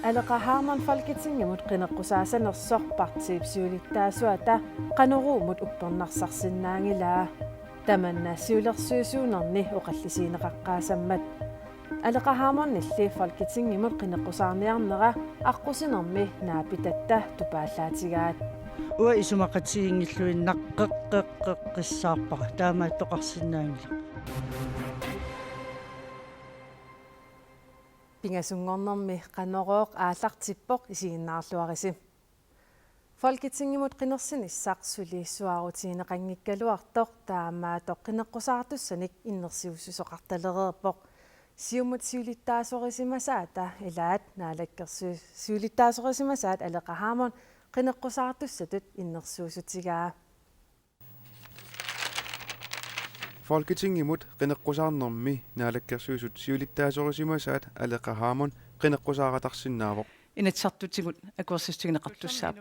Алеқарман фалкитингимут қинеққусаасанерсоқ партиипсиулиттаасуата қанеруумут уппернарсарсинаангилаа таманнаассиулерсуусуунерни оқаллисиинеқаққаасаммат алеқарманнилли фалкитингимут қинеққусаарниарнера аққусинерми наапитатта тупааллаатигаат уа исумақатигингиллуиннаққеққеққиссаарпара таамааттоқарсинаангила пингасунгорнэрми qanoroq ааллартиппоқ исигиннаарлуариси Folketingimut qinерсиниссаақ сулииссуарутиинеқангиккалуартоқ таамаатоқ qinеққусаартуссаник иннерсиуссусоқарталереерпоқ сиумут сиулиттаасорисимасаата илаат наалаккерсу сиулиттаасорисимасаат алеқарман qinеққусаартуссатут иннерсуусутигаа Folketingimut qinеққусаарнэрми наалаккерсуусут сиулиттаасорисимасаат алеқарман qinеққусааратарсинаавоқ инатсартутигут акуерсистигнеқартуссаап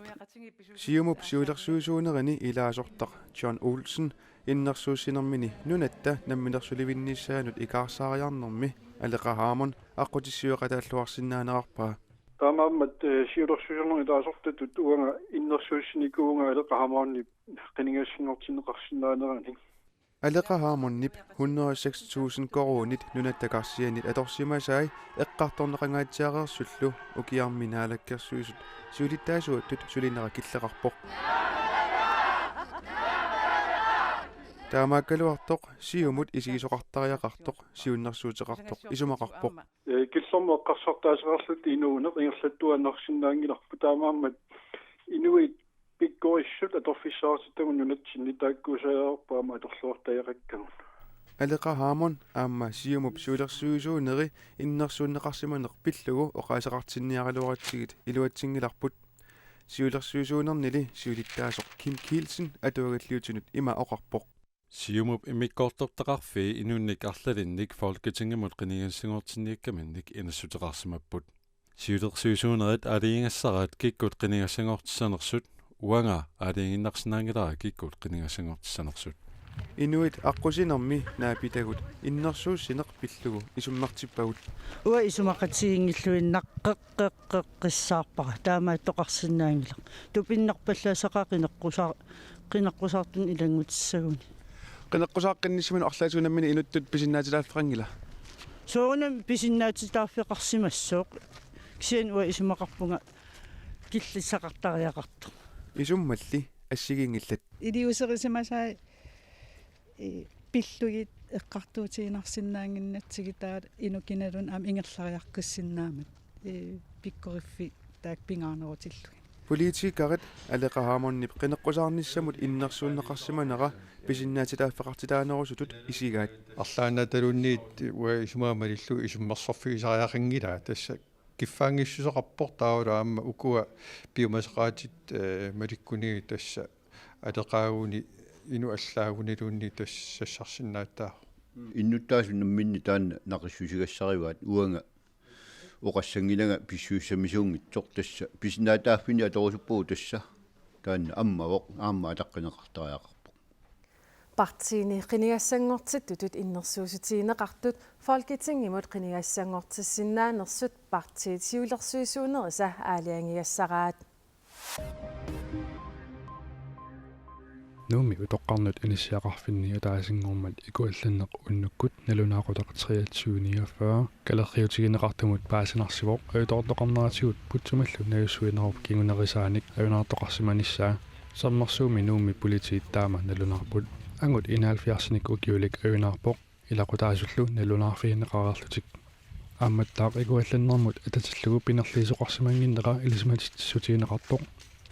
сиумуп сиулерсуусуунерини илаасортақ John Olsen иннерсууссинермини нунатта намминерсуливинниссаанут икаарсаариарнэрми алеқарман аққутиссиуқатааллуарсинаанеқарпаа таамааммат сиулерсуусуунери илаасортатут уанга иннерсууссиникуунга алеқармаанни qinингассингортинеқарсинаанерани алеқарманнип 106,000 коруунит нунаттакарсианит аторсимасаи эққарторнеқангаатсиареерсуллу укиарминаалаккерсуисут сиулиттаасуаттут сулинера киллеқарпоқ таамааккалуартоқ сиумут исигисоқартариақартоқ сиуннэрсуутеқартоқ исумақарпоқ киллэрмеэққарсартаасеқарлут инуунеқ ингерлаттуаннарсинаангиларпу таамааммат инуит пиккорissut аторфиссаартиттагун нунатсинни тааккусаярпаама аторлуартаяқаккагун алеқарман аама сиумуп сиулерсуусуунери иннерсууннеқарсиманеқ пиллугу оқаасеқартинниаралуаратсигит илуатсингиларпут сиулерсуусуунернили сиулиттаасоқ Kim Kielsen атуагаллиутинут има оқарпоқ сиумуп имиккоортортақарфи инунник арлалинник Folketingimut qinigassingortinniikkamannik inassutеқарсимаппут сиулерсуусуунерит алиингассараат киккут qinigassingortissanersut уанга алиингиннарсинаангилара киккут qinigassingortissanersut инуит аққусинерми наапитагут иннерсууссинеқ пиллугу исуммартиппагут уа исумақатигингиллуиннаққеққеққиссаарпара таамааттоқарсинаангила тупиннарпаллаасақаа qinеққусаартун илангутиссагуни qinеққусааққинниссиману арлаасуунаммини инуттут писиннаатилааффрангила соонам писиннаатитааффеқарсимассооқ кисиан уа исумақарпунга киллиссақартариақарту исуммалли ассигингиллат илиусерисимасаа пиллугит эққартуутигинарсинаангиннатсигитаат инукиналун ам ингерлариаркуссиннаамат пиккориффи таак пингаанерутиллуги политикарит алеқарманнип qinеққусаарниссамут иннерсууннеқарсиманера писиннаатилааффеқартилаанерусутут исигаат арлаанааталунниит уа исумаамалиллу исуммерсорфигисариақингила тасса киффаангиссусоқарпор тааула аама укуа биомасеқаатит маликкуни тасса алеқаагуни ину аллаагунилуунни тассассарсинааттаа иннуттаасуннамминни таанна нақиссусигассариваат уанга оқассангилага писсууссамисуунгитсоқ тасса писинаатааффини аторусуппуу тасса таанна аммавоқ аама атаққинеқартариақарпо партиини qinigassangortittutut innersuusutiineqartut Folketingimut qinigassangortissinnaanersut partiit siulersuisuunerisa aaliangigassaraat нууми утоққарнут иниссиақарфинниа таасингормат икуалланнеқ уннуккут налунаақутақатриатсууниафаа калерриутигинеқартумут паасинарсивоқ аутоортоқарнаратигут путсумаллу наюссуинеруп кингунерисааник аюнаартоқарсиманиссаа саммерсууми нууми политииттаама налунаарпут ангут инаалфиарсиник укиулик аюнаарпоқ илақутаасуллу налунаарфиинеқарерлутик аамматтаақ икуалланнэрмут ататиллугу пинерлиисоқарсимангиннера илисматиссутиинеқартоқ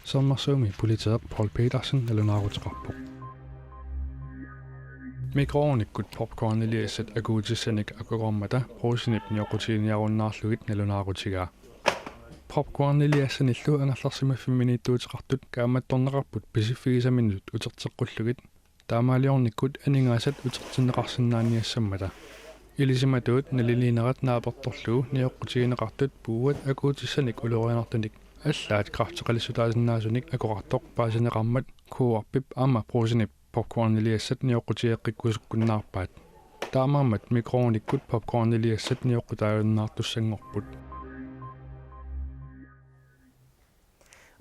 саммерсууми политеэқ Paul Petersen налунаарутеқарпоқ микроониккут попкорнилиассат агуутиссаник акугормата проосинип ниоқутииниаруннаарлугит налунаарутигаа попкорнилиассаниллу ангерларсимаффимминиттуутеқартут кааматторнеқарпут писиффигисаминнут утертеққуллугит таамаалиорниккут анингаасат утертиннеқарсинааниассаммата илисиматуут налилинерат нааперторлугу ниоқутиинеқартут пууат агуутиссаник улорианартаник аллаат картеқалиссутаасиннаасуник акоқартоқ паасинеқармат куарпип аама проосинип попкорнилиассат ниоқутиеққиккусуккуннаарпаат таамаамат микроониккут попкорнилиассат ниоққутааюннаартуссангорпут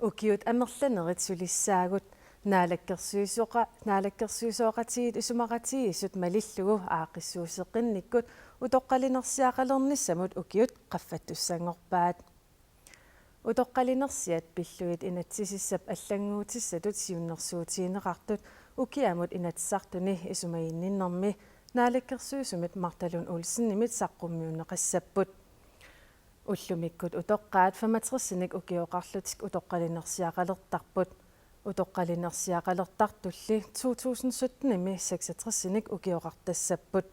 укиут амерланерит сулиссаагут наалаккерсуисооқатигит исумақатигисут малиллугу аақиссуусеққинниккут утоққалинерсиақалерниссамут укиут қаффаттуссангорпаат утоққалинерсиат пиллуит инатсисиссап аллангуутиссатут сиуннэрсуутиинеқартут укиамут инатсартуни исумаинниннэрми наалаккерсуисумит марталун улсиннимит саққуммиунеқассаппут уллумиккут утоққаат 65-синик укиоқарлутик утоққалинерсиақалертарпут утоққалинерсиақалертартулли 2017-ими 66-синик укиоқартассаппут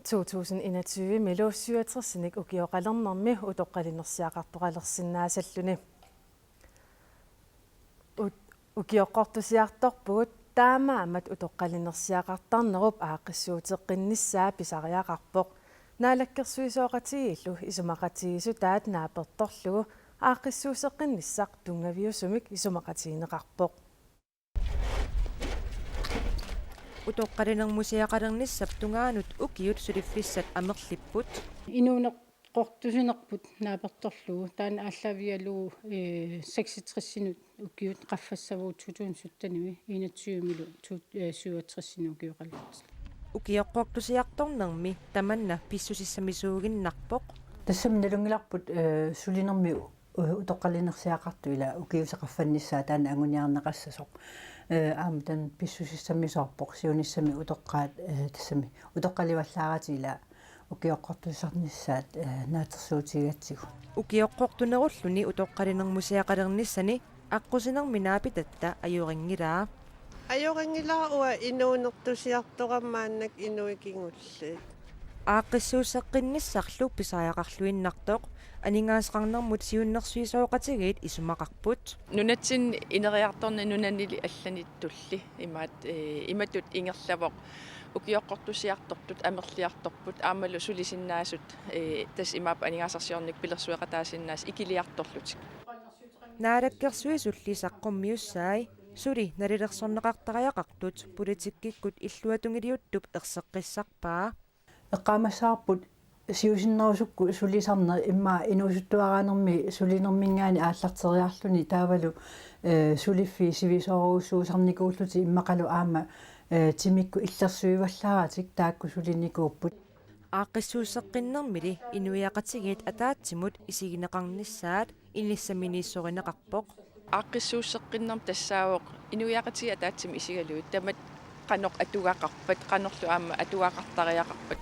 2021 милу 67-синик укиоқалернэрми утоққалинерсиақартоқалерсиннаасаллуни укиоққортусиарторпугут таамаамат утоққалинерсиақартарнеруп аақиссуутеққинниссаа писариақарпоқ наалаккерсуисооқатигиллу исумақатигису таат нааперторлугу аақиссуусеққинниссақ тунгавиусумик исумақатигинеқарпоқ утоққалинермусиақалерниссап тунгаанут укиут сулиффиссат амерлиппут инуунеққортусинерпут нааперторлугу таана ааллавиалуу 66-синут укиут қаффассавуу 2017-ними 21 милу 67-сину укиоқалуутсла укиоққортусиарторнерми таманна писсусиссамисуугиннарпоқ тассам налунгиларпут сулинерми утоққалинерсиақартуила укиусеқарфанниссаа таана ангуниарнеқассасоқ аамтан писсусиссамисоорпоқ сиуниссами утоққаат тассами утоққаливаллааратила укиоққортусарниссаат наатерсуутигатсигу укиоққортунеруллуни утоққалинермусиақалерниссани аққусинерми наапитатта аюрингилаа ajorangilaa inuunertusiartoqammaannak inuikingulliit аақиссуусеққинниссарлу писариақарлуиннартоқ анингаасқарнэрмут сиуннэрсуисооқатигиит исумақарпут нунатсин инериарторни нунанили алланиттулли иматут ингерлавоқ укиоққортусиарторпут амерлиарторпут аамалу сулисиннаасут тас имаап анингаасарсиорник пилерсуеқатаасиннаас икилиарторлутик наалаккерсуисулли саққуммиуссаи сули налилерсорнеқартариақартут политиккиккут иллуатунгилиуттуп ерсеққиссарпаа эққамассаарпут сиусиннерусукку сулисарнер имма инуусуттуараанерми сулинермингаани ааллартериарлуни таавалу сулиффи сивисоруусуусарникууллути иммақалу аама тимикку иллерсуиваллааратик таакку сулиникууппут аақиссуусеққиннэрмили инуиақатигиит атаатсимут исигинеқарниссаат инниссаминииссоринеқарпоқ аақиссуусеққиннэрм тассаавоқ инуиақатиги атаатсими исигалуит тамат qanoq atugaaqarpat qanorlu aamma atugaaqartariaqarpat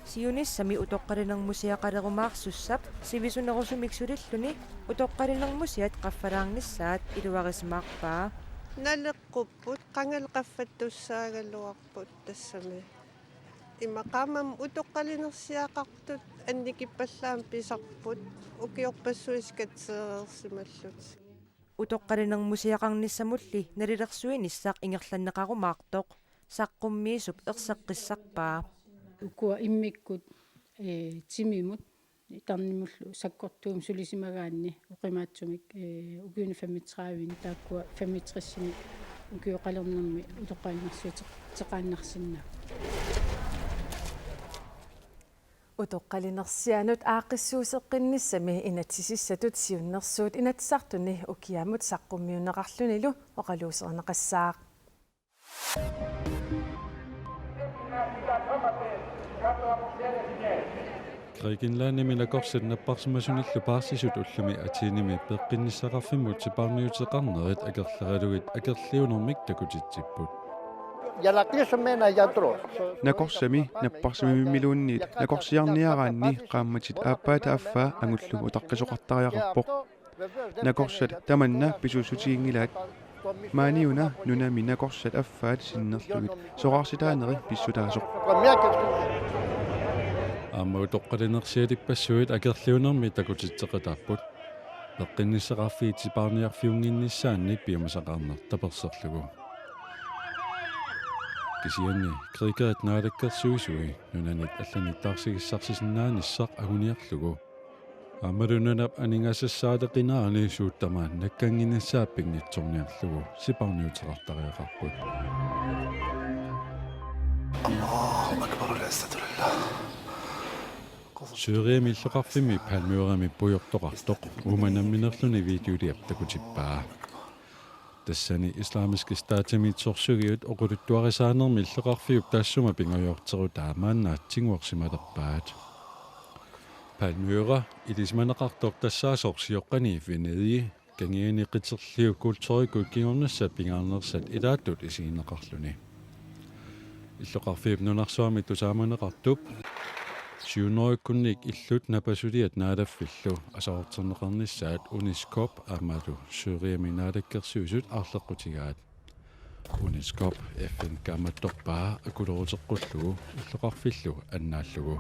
сиуниссами утоққалинермусиақалерумаарсуссап сивисунерусумик сулиллуни утоққалинермусиат qaffalaarnissaat илуарисмаарпаа налеққуппут qangalqaffattussaagalluarput тассами имақамам утоққалинерсиақартут анникиппаллаам писарпут укиорпассуискатсеерсималлут утоққалинермусиақарниссамулли налилерсуиниссаақ ингерланнеқарумаартоқ саққуммиисуп ерсеққиссарпаа укуа иммиккут тимимут тарнимуллу саккортуум сулисимагаанни уқимаатсумик укиуни 35 тааккуа 65-сини укиоқалернерми утоққалинерсуутеқааннарсинна утоққалинерсианут аақиссуусеққинниссами инатсисиссатут сиуннерсуут инатсартуни укиамут саққуммиунеқарлунилу оқалуусернеқассаа Grækenlande minaqorsit napparsumasunillu paarsisut ullumi atiinimi peqqinnisaqarfimmut sipaarniuteqarnerit akerleraluit akerliunermik takutitsipput Nakorsami napparsimimmiluunniit nakorsiarniaraanni qaammatit aappaata affaa angullu utaqqisuqartariaqarpoq nakorsat tamanna pisuusutiingilaat maaniuna nunami nakorsat affaat sinnerlugit soqarsitaaneri pissutaasoq aamma utoqqalinersiatikpassuit akerliunermi takutitseqataarput peqqinnisaqarfiit sipaarniarfiunginnissaannik piumasaqarner taperserlugu kisianni krikaat naalakkersuisui nunanit allanittaarsigissarsisinnaanissaq aguniarlugu аммалунанап анингассассаалеқинаани сууттамаан наккангиннассааппигнитсорниарлугу сипарниутерартариақарпут Syyriami illoqarfimi palmiurami pujortoqartoq umanamminerluni videoliaptakutippaa. Tassani islamiski staatimiitsorsugiut oquluttuarisaanermi illoqarfiup taassuma pingojorteru taamaannaatsinguarsimalerpaat. Palmiura ilismaneqartoq tassaasorsioqqani Venedig kangiini qitserliu kulturikut kingornassa pingaarnersat ilaattut isiineqarluni. Illoqarfiup nunarsuami tusaamanеqartup Siunoikkunnik illut napasuliat naalaffillu asaorterneqarnissaat Uniskop amalu Syyriami naalakkersuusut arleqqutigaat. Uniskop FN kaamattorpaa akuloruteqqullugu illoqarfillu annaallugu.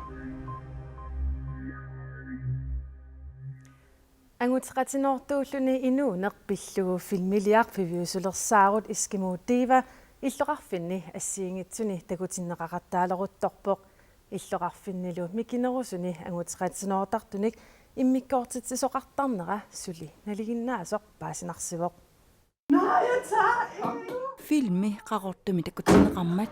Angutqatinortuulluni inuunerpillugu filmiliarfiviusulersaarut iskimuutiiva illoqarfinni assiingitsuni takutinneqaqattaaleruttorpoq illoqarfinnilu mikinerusuni angutqatinortartunik immikkoortitsisoqartarnera suli naliginnaasoq paasinarsivoq. Filmi qaqortumi takutinneqarmat.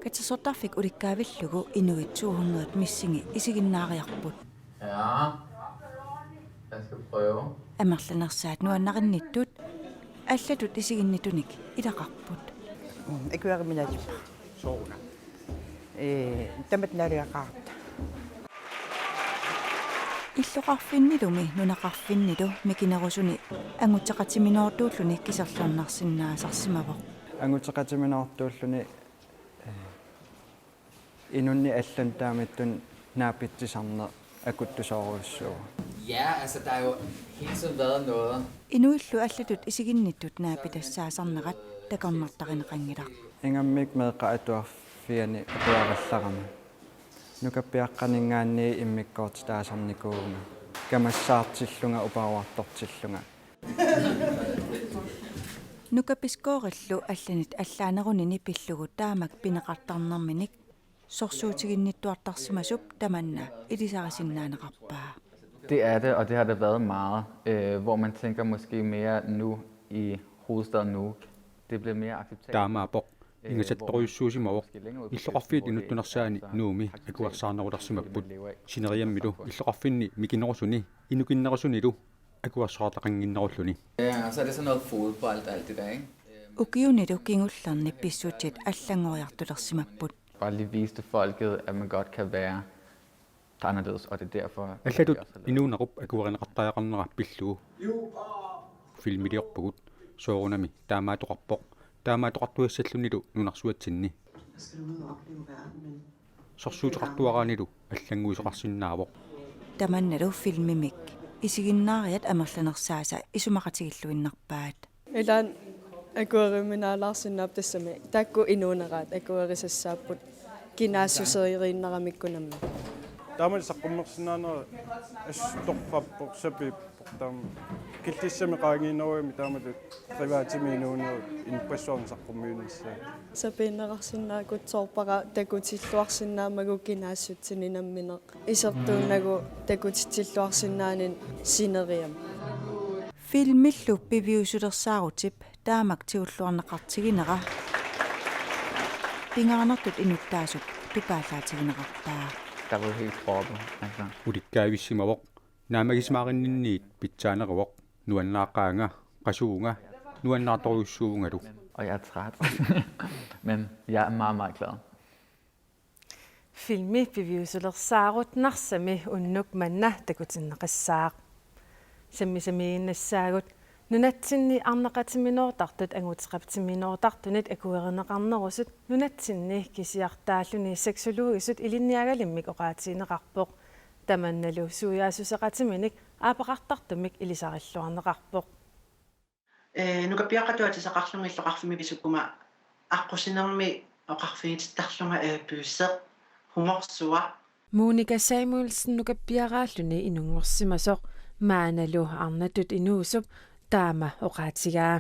Katsasortarfik ulikkaavillugu inuit 200 missingi isiginnaariarput. Ja. Jeg skal prøve. Amerlanersaat nuannaqinnittut аллатут исигиннитуник илақарпут акуариминаатиппа соруна тамат налиақарта иллоқарфиннилуми нунақарфиннилу микинерусуни ангутеқатиминоортууллуни кисерлуарнарсинаасарсимавоқ ангутеқатиминоортууллуни инунни аллан таамиттун наапитсисарне акуттусооруссуу. Ja, altså der er jo hele tiden været noget. Inuillu allatut isiginnittut naapitassaasernerat takornartarineqangilaq. Ingammik meeqqaatuarfiani atuarallarama. Nukappiaqqaningaanni immikkoortitaasarnikuunga. Kamassaartillunga uparuartortillunga. Nukapiskoorillu allanit allaanerunini pillugu taamak pineqartarnerminik sorsuutiginnittuartarsimasup tamanna ilisarisinnaanaqarpaa. Det er det, og det har det været meget, hvor man tænker måske mere nu i hovedstaden Nuuk. Det bliver mere acceptabelt. Taamaapoq ingasattoruissuusimawoq illoqarfiit inuttunarsaani nuumi akuarsaanerularsimapput sineriammilu illoqarfinni mikinerusuni inukinnerusunilu akuarsaatlaqanginnerulluni. Ja, så er det sådan noget fodbold og alt det der, ikke? Ukiunilu kingullerni pissuutit allangoriartulersimapput. Bare lige viste folket, at man godt kan være anderledes, og det er derfor. Allatut inuunerup akuarineqartariaqarnera pillugu filmiliorpugut soorunami taamaatoqarpoq taamaatoqartuassallunilu nunarsuatsinni sorsuutiqartuaraanilu allanguisoqarsinnaavoq tamannalu filmimik isiginnaariat amerlanersaasa isumaqatigilluinnarpaat ilan akuariminaalaarsinnap tassami taakku inuuneraat akuarisassaaput kinaassuseriinneramikkunamma Damen saqqummersinnaanera astorqarpoq sapiippoq killissami qaangiinneruimi taamatut privaatimiinuuneru inpassuarn saqqummiunissa sapiinneqarsinnaakut soorpaqa takutilluarsinnaamagu kinaassutsininammine isertuunnagu takutitsilluarsinnaanin sineriam filmillu piviusulersaarutip taamak tiulluarneqartiginera pingaarnertut inuttaasup tupaallaatigineqartaa Der var helt proppet. Altså. Udikkaavissimawoq naamagismaarinninniit pitsaaneruwoq nuannaaqaanga qasuunga nuannaartoruissuungalu. Og jeg er træt. Men jeg er meget, meget glad. Filmi piviusulersaarut narsami unnuk manna takutinneqassaaq. Sammisamiinnassaagut nunatsinni arneqatiminortartut angutqaptiminortartunit akuerineqarnerusut nunatsinni kisiartaalluni seksologisut ilinniagalimmik oqaatiineqarpoq tamannalu suujaasuseqatiminik aapaqartartumik ilisarilluarneqarpoq nukappiaqatuatisaqarlungilloqarfimi pisukkuma аққусинерми оқарфигититарлунга аапуусеқ хуморсуа Monika Samuelsen nukappiaraalluni inungorsimasoq maanalu arnatut inuusup taama oqaatigaa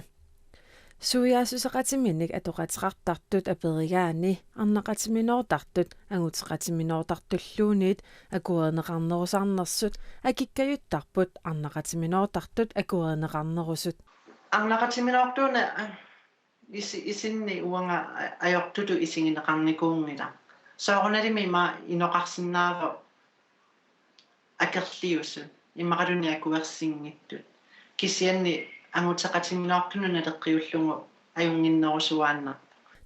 suujaasuseqatiminik atoqatiqartartut aperigaani arneqatiminortartut anguteqatiminortartulluuniit akuerineqarnerusarnersut akikkajuttarput arneqatiminortartut akuerineqarnerusut арнақатиминоортууна isinni uanga ajortutu isingineqarnikuungila soorunalimi ma inoqarsinnaava akerliusu imaqaluni akuersingittut kisianni angutaqatiminaortunu naleqqiullungu ajunginnerusuaanna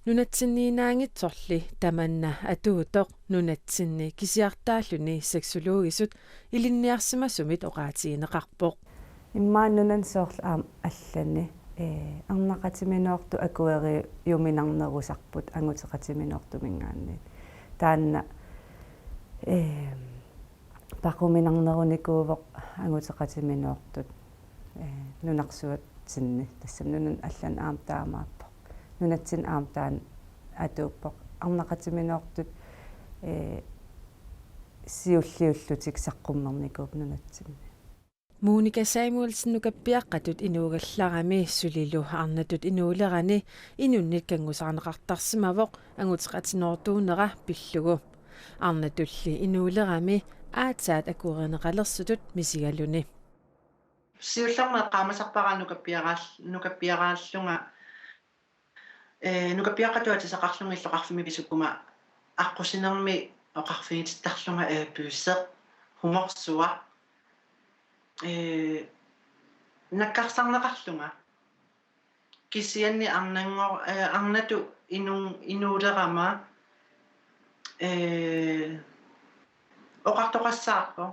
Nunatsinniinaangitsorli tamanna atuutoq nunatsinni kisiartaalluni seksologisut ilinniarsimasumit oqaatigineqarpoq иммааннунан соорл аам аллани арнақатиминоорту акуери юминарнерусарпут ангутеқатиминоортумингаанни таанна пақуминарнеруникуувоқ ангутеқатиминоортут нунарсуат синни тассам нунан аллан аам таамааппо нунатсин аам таан атууппоқ арнақатиминоортут сиуллиуллутик саққуммерникууп нунатсинни Monika Samuelsen nukappiaqqatut inuugallarami sulilu arnatut inuulerani inunnit kangusarneqartarsimavoq anguteqatinortuunera pillugu arnatulli inuulerami aatsaat akuurineqalersutut misigaluni siullarma qaamasarparaa nukappiaraallunga nukappiaqqatuatisaqarlungilloqarfimi pisukkuma aqqusинерми oqarfigitittarlunga aapyusseq humorsua nakkarsarneqarlunga kisianni arnatu inuulerama oqartoqassaarpo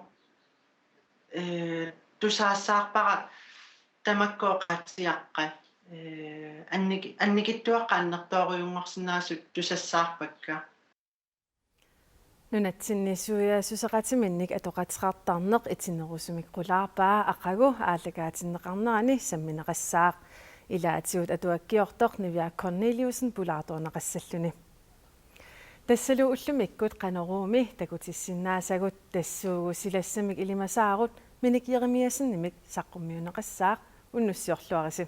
tusaassаарpara tamakkoqatsiaqqa annikittuaqqa annertooriungorsinnaasut tusassаарpakka Nunatsinnissuia suseqatiminnik atoqatiqartarneq itinerusumik qulaarpaa aqagu aalakaatinneqarnerani sammineqassaaq ilaatiut atuakkiortoq Nivia Corneliusen pulaartoorneqassalluni tassalu ullumikkut qanoruumi takutissinaasagut tassuugu silassamik ilimasaarut minik Jeremiasen nimik saqqummiuneqassaaq unnussiorluarisi